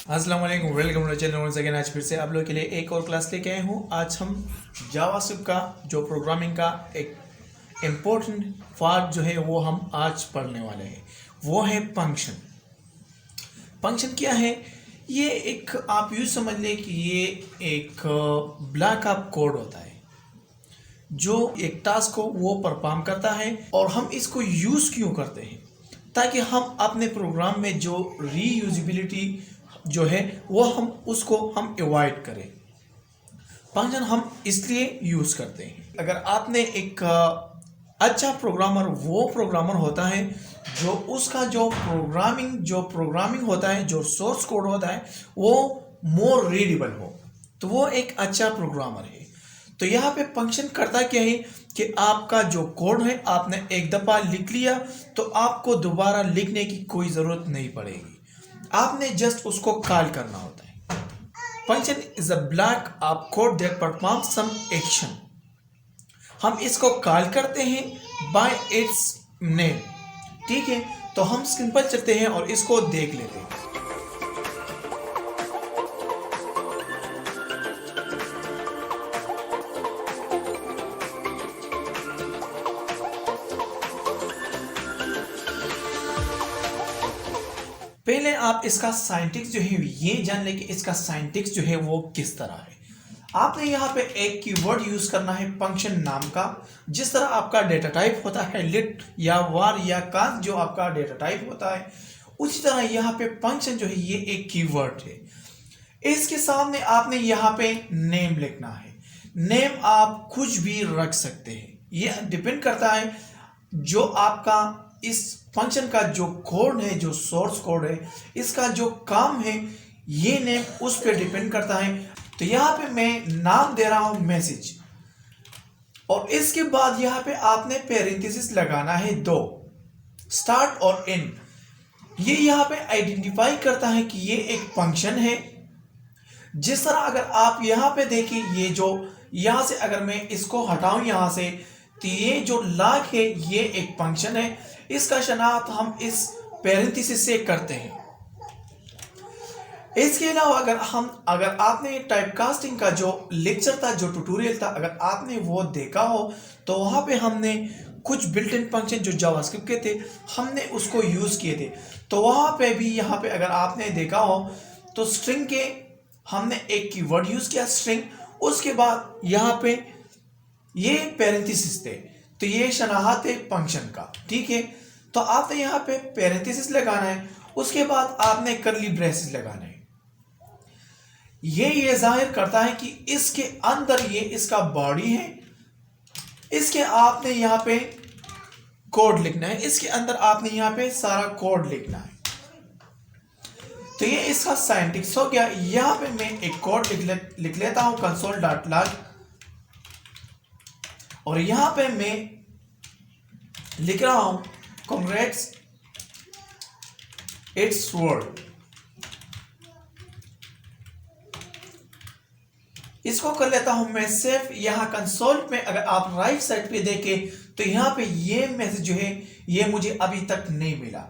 अस्सलाम वालेकुम, welcome to channel once again. आज फिर से आप लोगों के लिए एक और क्लास लेके आए हूँ। आज हम जावास्क्रिप्ट का जो प्रोग्रामिंग का एक इम्पोर्टेंट पार्ट जो है वो हम आज पढ़ने वाले हैं, वो है फंक्शन। फंक्शन क्या है? ये एक आप यूँ समझ लें कि ये एक ब्लॉक ऑफ कोड होता है जो एक टास्क को वो परफॉर्म करता है। और हम इसको यूज़ क्यों करते हैं? ताकि हम अपने प्रोग्राम में जो रीयूजिबिलिटी जो है वो हम अवॉइड करें। फंक्शन हम इसलिए यूज़ करते हैं। अगर आपने एक अच्छा प्रोग्रामर वो प्रोग्रामर होता है जो उसका जो प्रोग्रामिंग होता है, जो सोर्स कोड होता है वो मोर रीडेबल हो, तो वो एक अच्छा प्रोग्रामर है। तो यहाँ पे फंक्शन करता क्या है कि आपका जो कोड है आपने एक दफ़ा लिख लिया तो आपको दोबारा लिखने की कोई ज़रूरत नहीं पड़ेगी, आपने जस्ट उसको कॉल करना होता है। Function is a block of code that perform some action. हम इसको कॉल करते हैं बाय इट्स नेम, ठीक है। तो हम स्क्रीन पर चलते हैं और इसको देख लेते हैं। पहले आप इसका साइंटिक्स जो है ये जान लें कि इसका साइंटिक्स जो है वो किस तरह है। आपने यहाँ पे एक कीवर्ड यूज करना है फंक्शन नाम का। जिस तरह आपका डेटा टाइप होता है लिट या वार या कांस्ट जो आपका डेटा टाइप होता है, उसी तरह यहाँ पे फंक्शन जो है ये एक कीवर्ड है। इसके सामने आपने यहाँ पे नेम लिखना है। नेम आप कुछ भी रख सकते हैं, ये डिपेंड करता है जो आपका इस फंक्शन का जो कोड है, जो सोर्स कोड है, इसका जो काम है, ये नेम उस पर डिपेंड करता है। तो यहाँ पे मैं नाम दे रहा हूं मैसेज, और इसके बाद यहाँ पे आपने पैरेंथेसिस लगाना है दो, स्टार्ट और एंड। ये यहाँ पे आइडेंटिफाई करता है कि ये एक फंक्शन है। जिस तरह अगर आप यहाँ पे देखिए, ये जो यहाँ से अगर मैं इसको हटाऊं यहाँ से, तो ये जो लॉग है ये एक फंक्शन है। इसका शनाख्त हम इस पैरेंथेसिस से करते हैं। इसके अलावा अगर आपने टाइपकास्टिंग का जो लेक्चर था, जो ट्यूटोरियल था, अगर आपने वो देखा हो, तो वहां पे हमने कुछ बिल्ट इन फंक्शन जो जावास्क्रिप्ट के थे हमने उसको यूज किए थे। तो वहां पे भी यहाँ पे अगर आपने देखा हो तो स्ट्रिंग के हमने एक कीवर्ड यूज किया स्ट्रिंग, उसके बाद यहाँ पे ये पैरेंथेसिस थे, तो ये शनाख्त है फंक्शन का, ठीक है। तो आपने यहाँ पे पैरेंथेसिस लगाना है, उसके बाद आपने कर्ली ब्रेसेस लगाना है। ये जाहिर करता है कि इसके अंदर ये इसका बॉडी है, इसके आपने यहाँ पे कोड लिखना है, इसके अंदर आपने यहाँ पे सारा कोड लिखना है। तो ये इसका साइंटिक्स हो गया। यहाँ पे मैं एक कोड लिख लेता हूं console.log, और यहां पे मैं लिख रहा हूं congrats it's world। इसको कर लेता हूं मैं सेव। यहां कंसोल में अगर आप राइट साइड पे देखें तो यहां पे ये मैसेज जो है ये मुझे अभी तक नहीं मिला।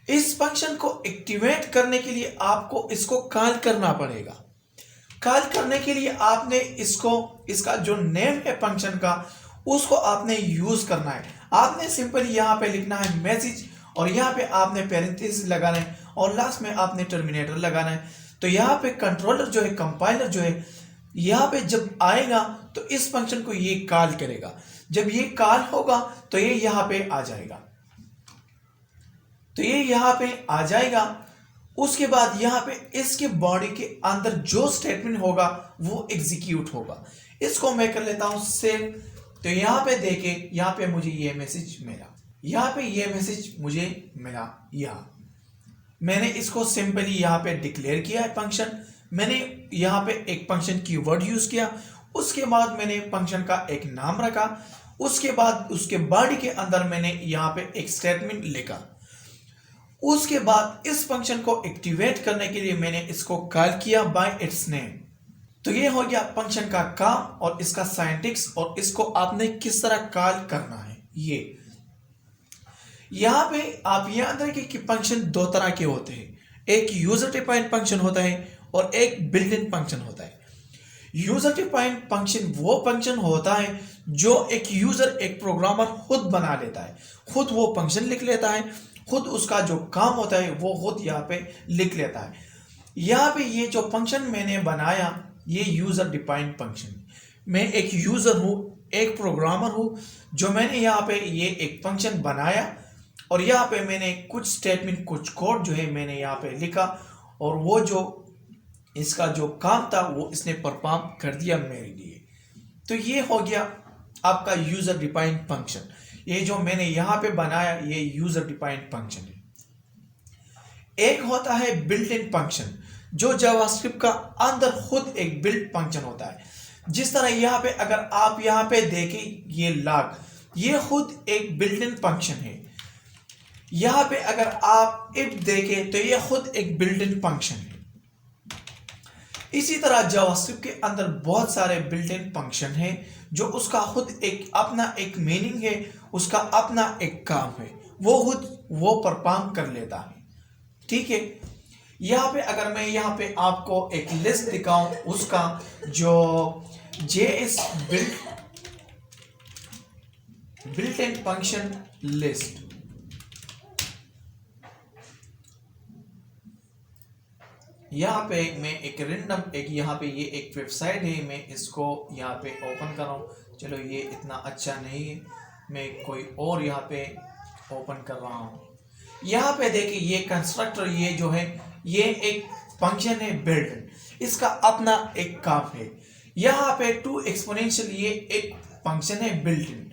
इस फंक्शन को एक्टिवेट करने के लिए आपको इसको कॉल करना पड़ेगा। कॉल करने के लिए आपने इसका जो नेम है फंक्शन का उसको आपने यूज करना है। आपने सिंपली यहाँ पे लिखना है मैसेज, और यहाँ पे आपने पैरेंथेसिस लगाना है, और लास्ट में आपने टर्मिनेटर लगाना है। तो यहाँ पे कंट्रोलर जो है, कंपाइलर जो है, यहाँ पे जब आएगा तो इस फंक्शन को ये कॉल करेगा। जब ये कॉल होगा तो ये यहाँ पे आ जाएगा, तो ये यहाँ पे आ जाएगा। उसके बाद यहाँ पे इसके बॉडी के अंदर जो स्टेटमेंट होगा वो एग्जीक्यूट होगा। इसको मैं कर लेता हूं सेव। तो यहाँ पे देखे, यहाँ पे मुझे ये मैसेज मिला, यहाँ पे ये मैसेज मुझे मिला। मैंने इसको सिंपली यहाँ पे डिक्लेयर किया है फंक्शन। मैंने यहाँ पे एक फंक्शन कीवर्ड यूज किया, उसके बाद मैंने फंक्शन का एक नाम रखा, उसके बाद उसके बॉडी के अंदर मैंने यहाँ पे एक स्टेटमेंट लिखा। उसके बाद इस फंक्शन को एक्टिवेट करने के लिए मैंने इसको कॉल किया बाय इट्स नेम। तो ये हो गया फंक्शन का काम और इसका साइंटिक्स, और इसको आपने किस तरह कॉल करना है। ये यहां पे आप याद रखिए कि फंक्शन दो तरह के होते हैं। एक यूजर डिफाइंड फंक्शन होता है और एक बिल्ट इन फंक्शन होता है। यूजर डिफाइंड फंक्शन वो फंक्शन होता है जो एक यूजर, एक प्रोग्रामर खुद बना लेता है, खुद वो फंक्शन लिख लेता है, खुद उसका जो काम होता है वो खुद यहाँ पे लिख लेता है। यहाँ पे ये जो फंक्शन मैंने बनाया ये यूजर डिफाइंड फंक्शन, मैं एक यूजर हूँ, एक प्रोग्रामर हूँ, जो मैंने यहाँ पे ये एक फंक्शन बनाया और यहाँ पे मैंने कुछ स्टेटमेंट, कुछ कोड जो है मैंने यहाँ पे लिखा और वो जो इसका जो काम था वो इसने परफॉर्म कर दिया मेरे लिए। तो ये हो गया आपका यूजर डिफाइंड फंक्शन। ये जो मैंने यहाँ पे बनाया ये यूजर डिफाइंड फंक्शन है। एक होता है बिल्ट इन फंक्शन जो जावास्क्रिप्ट का अंदर खुद एक बिल्ट फंक्शन होता है। जिस तरह यहाँ पे अगर आप यहाँ पे देखें ये लॉग, ये खुद एक बिल्ट इन फंक्शन है। यहाँ पे अगर आप इफ देखें तो ये खुद एक बिल्ट इन फंक्शन है। इसी तरह जावास्क्रिप्ट के अंदर बहुत सारे बिल्ट इन फंक्शन हैं जो उसका खुद एक अपना एक मीनिंग है, उसका अपना एक काम है, वो खुद वो परफॉर्म कर लेता है। ठीक है, यहाँ पे अगर मैं यहाँ पे आपको एक लिस्ट दिखाऊं उसका जो JS built in function list, यहाँ पे मैं एक रेंडम एक यहाँ पे ये एक वेबसाइट है, मैं इसको यहाँ पे ओपन कर रहा हूँ। चलो ये इतना अच्छा नहीं है, मैं कोई और यहाँ पे ओपन कर रहा हूँ। यहाँ पे देखिए ये कंस्ट्रक्टर, ये जो है ये एक फंक्शन है बिल्ट, इसका अपना एक काम है। यहाँ पे टू एक्सपोनेंशियल ये एक फंक्शन है बिल्ट इन।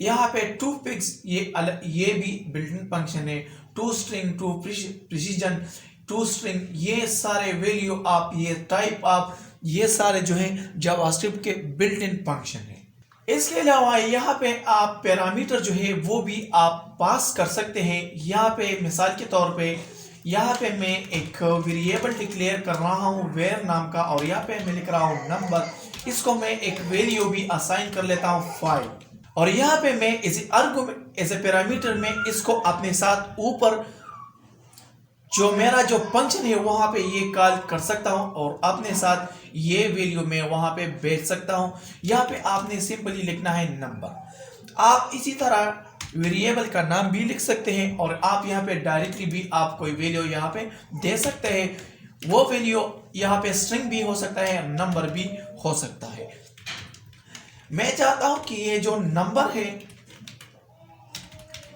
यहाँ पे टू फिक्स ये भी बिल्ट इन फंक्शन है। To string, to precision, to string, ये सारे वैल्यू आप, ये टाइप आप, ये सारे जो हैं जावास्क्रिप्ट के बिल्ट इन फंक्शन है। इसके अलावा यहाँ पे आप पैरामीटर जो है वो भी आप पास कर सकते हैं। यहाँ पे मिसाल के तौर पे यहाँ पे मैं एक वेरिएबल डिक्लेयर कर रहा हूँ वेयर नाम का, और यहाँ पे मैं लिख रहा हूँ नंबर। इसको मैं एक वैल्यू भी असाइन कर लेता हूँ 5, और यहाँ पे मैं एज ए पैरामीटर में इसको अपने साथ ऊपर जो मेरा जो फंक्शन है वहां पे ये कॉल कर सकता हूं और अपने साथ ये वैल्यू मैं वहां पे भेज सकता हूं। यहाँ पे आपने सिंपली लिखना है नंबर। आप इसी तरह वेरिएबल का नाम भी लिख सकते हैं और आप यहाँ पे डायरेक्टली भी आप कोई वैल्यू यहाँ पे दे सकते हैं। वो वैल्यू यहाँ पे स्ट्रिंग भी हो सकता है, नंबर भी हो सकता है। मैं चाहता हूं कि ये जो नंबर है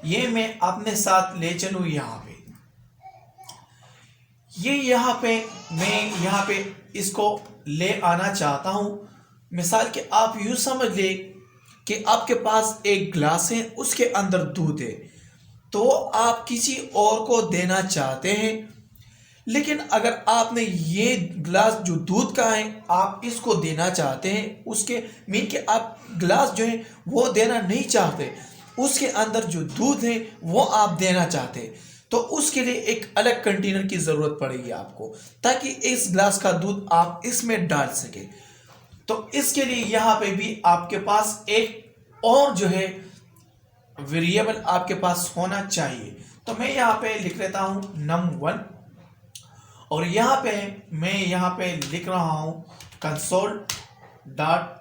ये मैं अपने साथ ले चलूं। यहाँ पे ये यहाँ पे मैं यहाँ पे इसको ले आना चाहता हूं। मिसाल के आप यूं समझ ले कि आपके पास एक ग्लास है, उसके अंदर दूध है, तो आप किसी और को देना चाहते हैं। लेकिन अगर आपने ये ग्लास जो दूध का है आप इसको देना चाहते हैं, उसके मीन के आप ग्लास जो है वो देना नहीं चाहते, उसके अंदर जो दूध है वो आप देना चाहते हैं, तो उसके लिए एक अलग कंटेनर की जरूरत पड़ेगी आपको, ताकि इस ग्लास का दूध आप इसमें डाल सके। तो इसके लिए यहाँ पे भी आपके पास एक और जो है वेरिएबल आपके पास होना चाहिए। तो मैं यहाँ पे लिख लेता हूं num1, और यहाँ पे मैं यहाँ पे लिख रहा हूं कंसोल डॉट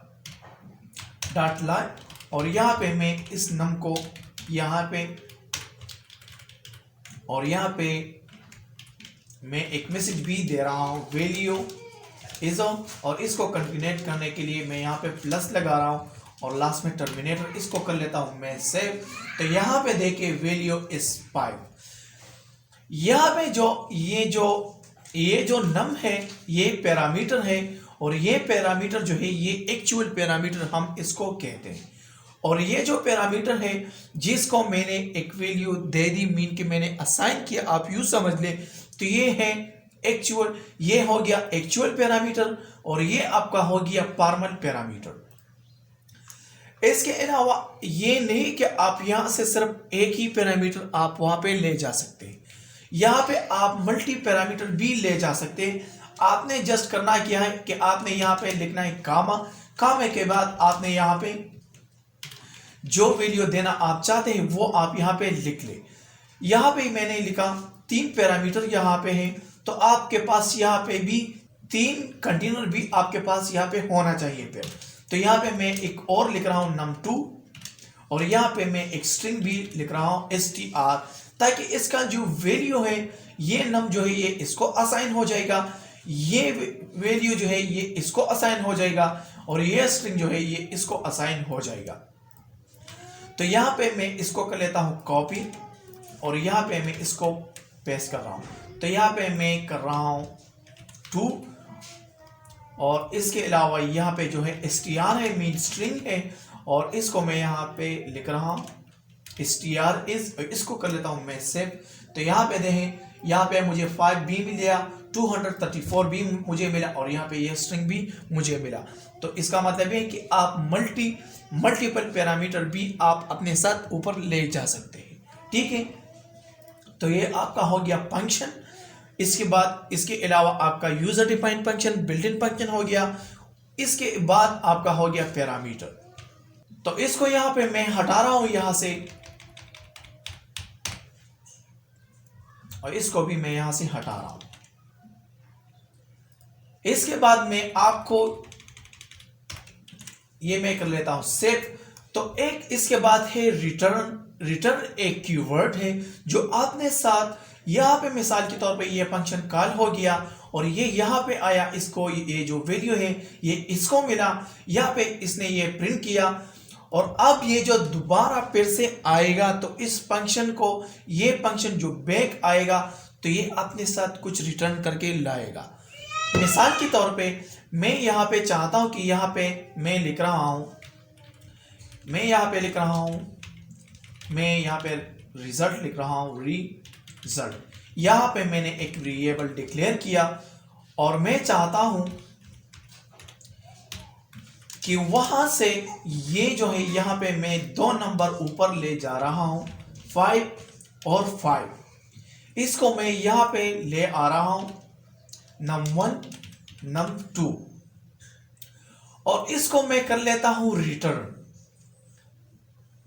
लाइन, और यहाँ पे मैं इस नम को यहाँ पे, और यहाँ पे मैं एक मैसेज भी दे रहा हूँ वैल्यू इज ऑन, और इसको कंटिन्यूट करने के लिए मैं यहाँ पे प्लस लगा रहा हूँ और लास्ट में टर्मिनेटर इसको कर लेता हूँ मैं सेव। तो यहाँ पे देखिए वैल्यू इज 5। यहाँ पे ये जो नम है ये पैरामीटर है, और ये पैरामीटर जो है ये एक्चुअल पैरामीटर हम इसको कहते हैं। और ये जो पैरामीटर है जिसको मैंने एक वैल्यू दे दी, मीन के मैंने असाइन किया, आप यूं समझ ले, तो ये है एक्चुअल, ये हो गया एक्चुअल पैरामीटर, और ये आपका हो गया फॉर्मल पैरामीटर। इसके अलावा ये नहीं कि आप यहां से सिर्फ एक ही पैरामीटर आप वहां पे ले जा सकते हैं, यहाँ पे आप मल्टी पैरामीटर भी ले जा सकते हैं। आपने जस्ट करना क्या है कि आपने यहाँ पे लिखना है कामा, कामे के बाद आपने यहाँ पे जो वैल्यू देना आप चाहते हैं वो आप यहाँ पे लिख ले। यहाँ पे मैंने लिखा 3 पैरामीटर यहाँ पे हैं, तो आपके पास यहाँ पे भी 3 कंटेनर भी आपके पास यहाँ पे होना चाहिए फिर। तो यहाँ पे मैं एक और लिख रहा हूँ num2 और यहाँ पे मैं एक स्ट्रिंग भी लिख रहा हूँ str, ताकि इसका जो वैल्यू है ये num जो है ये इसको असाइन हो जाएगा, ये वैल्यू जो है ये इसको असाइन हो जाएगा और ये स्ट्रिंग जो है ये इसको असाइन हो जाएगा। तो यहाँ पे मैं इसको कर लेता हूँ कॉपी और यहाँ पे मैं इसको पेस्ट कर रहा हूँ। तो यहाँ पे मैं कर रहा हूँ 2 और इसके अलावा यहाँ पे जो है str है, मीन स्ट्रिंग है, और इसको मैं यहाँ पे लिख रहा हूँ str is, इसको कर लेता हूँ मैं सेव। तो यहाँ पे देखें, यहाँ पे मुझे 5 भी मिल गया, 234 भी मुझे मिला और यहाँ पे ये स्ट्रिंग भी मुझे मिला। तो इसका मतलब है कि आप मल्टीपल पैरामीटर भी आप अपने साथ ऊपर ले जा सकते हैं, ठीक है। तो ये आपका हो गया फंक्शन। इसके बाद इसके अलावा आपका user defined function, built in function हो गया। इसके बाद आपका हो गया पैरामीटर। तो इसको यहां पे मैं हटा रहा हूं यहां से, और इसको भी मैं यहां से हटा रहा हूं। इसके बाद मैं आपको ये मैं कर लेता हूं सेव। तो एक इसके बाद है रिटर्न। रिटर्न एक कीवर्ड है जो आपने साथ यहाँ पे मिसाल के तौर पे ये फंक्शन कॉल हो गया और ये यहाँ पे आया, इसको ये जो वैल्यू है ये इसको मिला, यहाँ पे इसने ये प्रिंट किया और अब ये जो दोबारा फिर से आएगा तो इस फंक्शन को, ये फंक्शन जो बैक आएगा तो ये अपने साथ कुछ रिटर्न करके लाएगा। मिसाल के तौर पे मैं यहाँ पे चाहता हूँ कि यहाँ पे मैं लिख रहा हूँ, मैं यहाँ पे रिजल्ट लिख रहा हूँ, रिजल्ट। यहाँ पे मैंने एक वेरिएबल डिक्लेयर किया और मैं चाहता हूं कि वहां से ये जो है यहाँ पे मैं 2 नंबर ऊपर ले जा रहा हूं, 5 और 5। इसको मैं यहाँ पे ले आ रहा हूं num1 num2 और इसको मैं कर लेता हूं रिटर्न।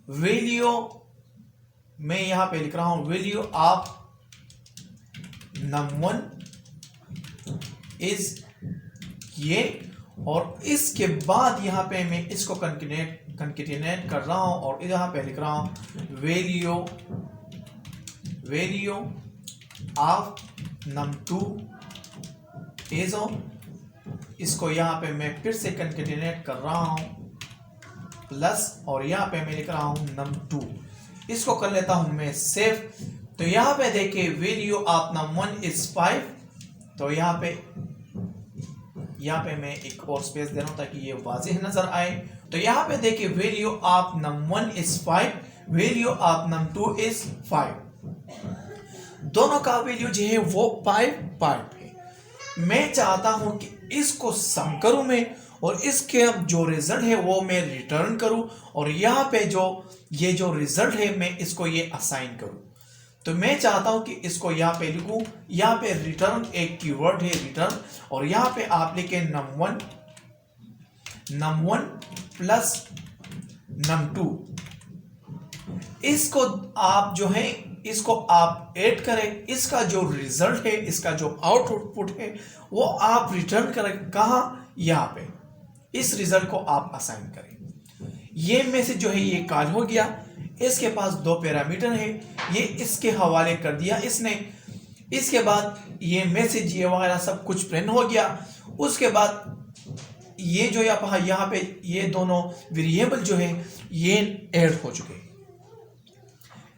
वैल्यू मैं यहां पे लिख रहा हूं वैल्यू ऑफ num1 इज ये, और इसके बाद यहां पे मैं इसको कंकेटिनेट कर रहा हूं और यहां पे लिख रहा हूं वैल्यू ऑफ num2 इज, इसको यहां पे मैं फिर से कंकेटिनेट कर रहा हूं प्लस, और यहां पे मैं लिख रहा हूं num2। इसको कर लेता हूं मैं सेव। तो यहां पे देखिए वैल्यू ऑफ num1 इज 5। तो यहां पे मैं एक और स्पेस दे रहा हूं ताकि ये वाज़ेह नजर आए। तो यहां पे देखिए value of num1 is 5, value of num2 is 5। दोनों का वैल्यू जो है वो 5 है। मैं चाहता हूं कि इसको सम करूं मैं और इसके जो रिजल्ट है वो मैं रिटर्न करूं और यहाँ पे ये जो रिजल्ट है मैं इसको ये असाइन करूं। तो मैं चाहता हूं कि इसको यहाँ पे लिखूं, यहाँ पे रिटर्न एक कीवर्ड है रिटर्न, और यहाँ पे आप लिखें num1 प्लस num2। इसको आप जो है इसको आप ऐड करें, इसका जो रिजल्ट है, इसका जो आउटपुट है वो आप रिटर्न करें कहाँ, यहाँ पे इस रिजल्ट को आप असाइन करें। ये मैसेज जो है ये कॉल हो गया, इसके पास 2 पैरामीटर है, ये इसके हवाले कर दिया इसने। इसके बाद ये मैसेज ये वगैरह सब कुछ प्रिंट हो गया। उसके बाद ये जो यहाँ पे ये दोनों वेरिएबल जो है ये ऐड हो चुके।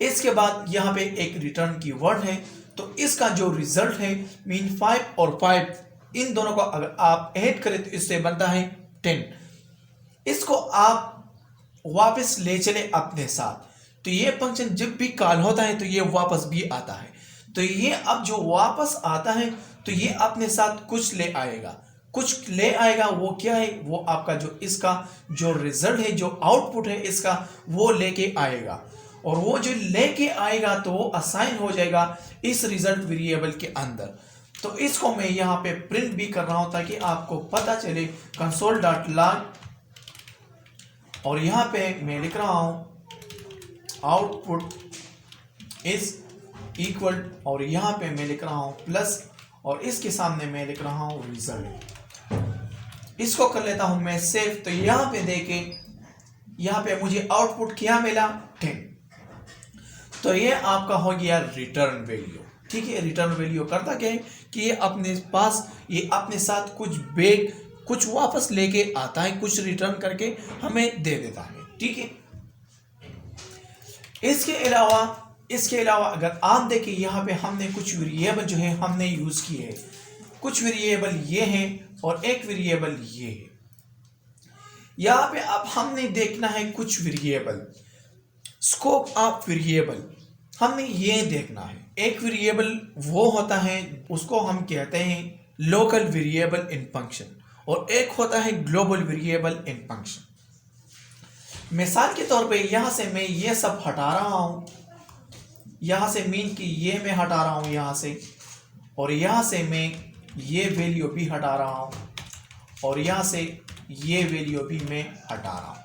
इसके बाद यहाँ पे एक रिटर्न की वर्ड है, तो इसका जो रिजल्ट है मीन 5 और 5, इन दोनों को अगर आप ऐड करें तो इससे बनता है 10। इसको आप वापस ले चले अपने साथ, तो ये फंक्शन जब भी कॉल होता है तो ये वापस भी आता है। तो ये अब जो वापस आता है तो ये अपने साथ कुछ ले आएगा। वो क्या है, वो आपका जो इसका जो रिजल्ट है, जो आउटपुट है इसका, वो लेके आएगा, और वो जो लेके आएगा तो वो असाइन हो जाएगा इस रिजल्ट वेरिएबल के अंदर। तो इसको मैं यहाँ पे प्रिंट भी कर रहा हूं ताकि आपको पता चले console.log, और यहाँ पे मैं लिख रहा हूं आउटपुट इज इक्वल, और यहाँ पे मैं लिख रहा हूं प्लस, और इसके सामने मैं लिख रहा हूं रिजल्ट। इसको कर लेता हूं मैं सेव। तो यहां पे देखें, यहां पे मुझे आउटपुट क्या मिला, 10। तो ये आपका हो गया रिटर्न वैल्यू। ठीक है, रिटर्न वैल्यू करता क्या है कि ये अपने साथ कुछ वापस लेके आता है, कुछ रिटर्न करके हमें दे देता है। ठीक है, इसके अलावा अगर आप देखें, यहाँ पे हमने कुछ वेरिएबल जो है हमने यूज किए हैं। कुछ वेरिएबल ये हैं और एक वेरिएबल ये है। यहाँ पे अब हमने देखना है कुछ वेरिएबल, स्कोप ऑफ वेरिएबल हमने ये देखना है। एक वेरिएबल वो होता है, उसको हम कहते हैं लोकल वेरिएबल इन फंक्शन, और एक होता है ग्लोबल वेरिएबल इन फंक्शन। मिसाल के तौर पे यहां से मैं ये सब हटा रहा हूं, यहां से मीन की ये मैं हटा रहा हूं यहां से, और यहां से मैं ये वैल्यू भी हटा रहा हूं, और यहां से ये वैल्यू भी मैं हटा रहा हूं,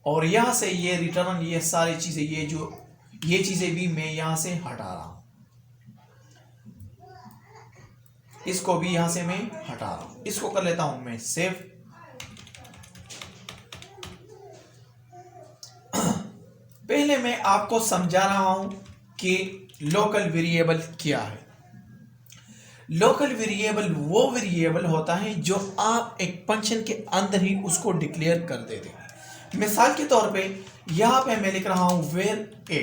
और यहां से ये रिटर्न, ये सारी चीजें, ये चीजें भी मैं यहां से हटा रहा हूं, इसको भी यहां से मैं हटा रहा हूं। इसको कर लेता हूं मैं सेव। पहले मैं आपको समझा रहा हूं कि लोकल वेरिएबल क्या है। लोकल वेरिएबल वो वेरिएबल होता है जो आप एक फंक्शन के अंदर ही उसको डिक्लेयर कर देते हैं। मिसाल के तौर पे यहां पे मैं लिख रहा हूं वेर ए।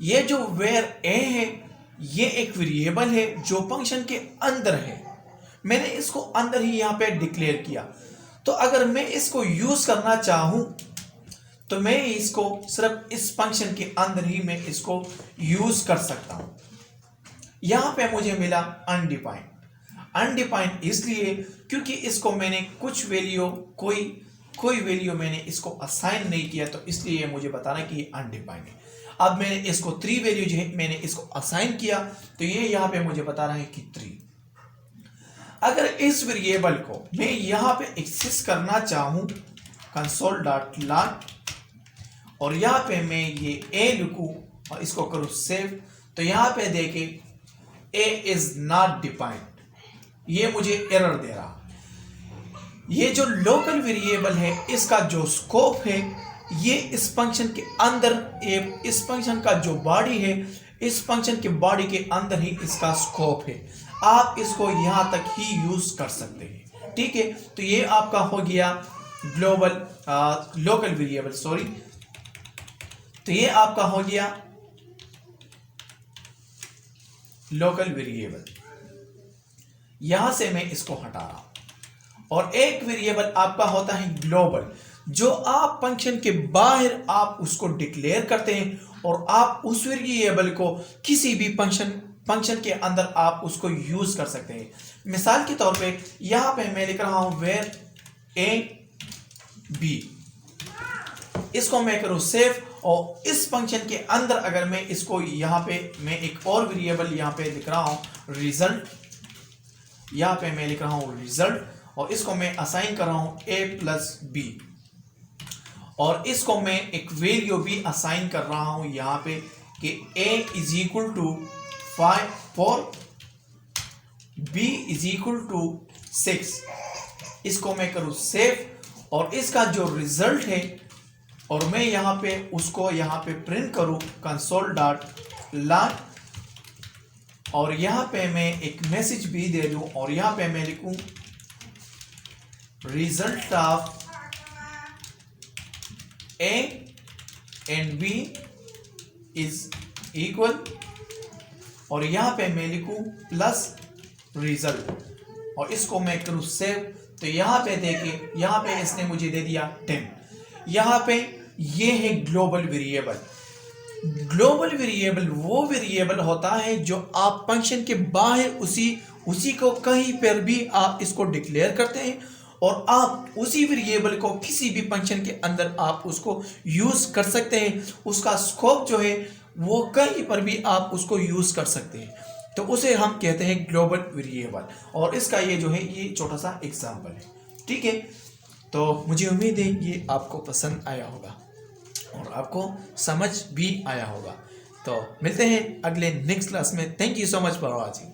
ये जो वेर ए है, ये एक वेरिएबल है जो फंक्शन के अंदर है। मैंने इसको अंदर ही यहां पे डिक्लेयर किया। तो अगर मैं इसको यूज करना चाहूं तो मैं इसको सिर्फ इस फंक्शन के अंदर ही मैं इसको यूज कर सकता हूं। यहां पे मुझे मिला अनडिफाइंड इसलिए क्योंकि इसको मैंने कुछ वैल्यू, कोई वैल्यू मैंने इसको असाइन नहीं किया, तो इसलिए मुझे बता रहा है कि ये अनडिफाइंड है। अब मैंने इसको 3 वैल्यू जो है मैंने इसको असाइन किया, तो ये यहां पे मुझे बता रहा है कि 3। अगर इस वेरिएबल को मैं यहां पे एक्सेस करना चाहूं, console.log, और यहां पे मैं ये a लिखूं और इसको करूं सेव, तो यहां पे देखें a इज नॉट डिफाइंड, ये मुझे एरर दे रहा। ये जो लोकल वेरिएबल है, इसका जो स्कोप है, ये इस फंक्शन के अंदर, इस फंक्शन का जो बॉडी है, इस फंक्शन के बॉडी के अंदर ही इसका स्कोप है। आप इसको यहां तक ही यूज कर सकते हैं। ठीक है, तो ये आपका हो गया लोकल वेरिएबल, सॉरी। तो ये आपका हो गया लोकल वेरिएबल। यहां से मैं इसको हटा रहा हूं। और एक वेरिएबल आपका होता है ग्लोबल, जो आप फंक्शन के बाहर आप उसको डिक्लेयर करते हैं, और आप उस वेरिएबल को किसी भी फंक्शन के अंदर आप उसको यूज कर सकते हैं। मिसाल के तौर पे यहां पे मैं लिख रहा हूं वेर ए बी। इसको मैं करूं सेव, और इस फंक्शन के अंदर अगर मैं इसको यहां पे मैं एक और वेरिएबल यहां पे लिख रहा हूं रिजल्ट, यहां पे मैं लिख रहा हूं रिजल्ट, और इसको मैं असाइन कर रहा हूं a+b, और इसको मैं एक वैल्यू भी असाइन कर रहा हूं यहां पे कि a is equal to 4, b is equal to 6। इसको मैं करूं सेव, और इसका जो रिजल्ट है, और मैं यहां पे उसको यहां पे प्रिंट करूं console.log, और यहां पे मैं एक मैसेज भी दे दूं, और यहां पे मैं लिखूं result of a and b is equal, और यहां पे मैं लिखूं प्लस रिजल्ट, और इसको मैं करूं सेव। तो यहां पे देखिए, यहां पे इसने मुझे दे दिया 10। यहां पे ये है ग्लोबल वेरिएबल। ग्लोबल वेरिएबल वो वेरिएबल होता है जो आप फंक्शन के बाहर उसी को कहीं पर भी आप इसको डिक्लेयर करते हैं, और आप उसी वेरिएबल को किसी भी फंक्शन के अंदर आप उसको यूज कर सकते हैं। उसका स्कोप जो है वो कहीं पर भी आप उसको यूज कर सकते हैं, तो उसे हम कहते हैं ग्लोबल वेरिएबल। और इसका ये जो है ये छोटा सा एग्जांपल है। ठीक है, तो मुझे उम्मीद है ये आपको पसंद आया होगा और आपको समझ भी आया होगा। तो मिलते हैं अगले नेक्स्ट क्लास में। Thank you so much for watching.